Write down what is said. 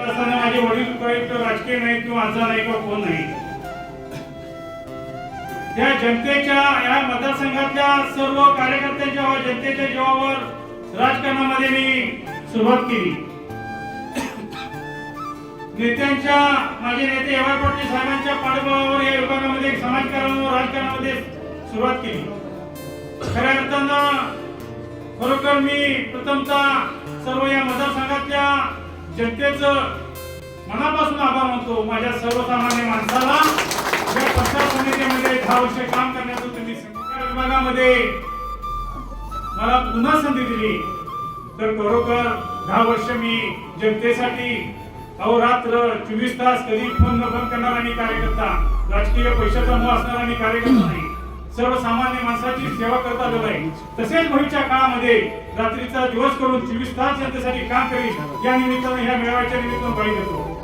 असताना माझे वडील काही राजकीय नाही किंवा आजा नाही किंवा कोण नाही, या जनतेच्या या मतदारसंघातल्या सर्व कार्यकर्त्यांच्या व जनतेच्या जीवावर राजकारणामध्ये मी सुरुवात केली. नेत्यांच्या माझे नेते एवाय पाटील साहेबांच्या पाठबळावर या विभागामध्ये समाजकारण व राजकारणामध्ये सुरुवात केली. खऱ्या अर्थानं खरोखर मी प्रथमतः सर्व या मतदारसंघातल्या जनतेचं मनापासून आभार मानतो. माझ्या सर्वसामान्य माणसाला या पंचायत समितीमध्ये 10 वर्ष काम करण्याचं तुम्ही विभागामध्ये मला पुन्हा संधी दिली, तर खरोखर 10 वर्ष मी जनतेसाठी अहोरात्र 24 तास कधी फोन न बंद करणारा मी कार्यकर्ता, राजकीय पैशाचा मोह असणारा मी कार्यकर्ता नाही, सर्वसामान्य माणसाची सेवा करता आलेला आहे. तसेच भविष्याच्या काळामध्ये रात्रीचा दिवस करून 24 तास जनतेसाठी काम करीन. या निमित्ताने ह्या मेळाव्याच्या निमित्ताने बळी देतो.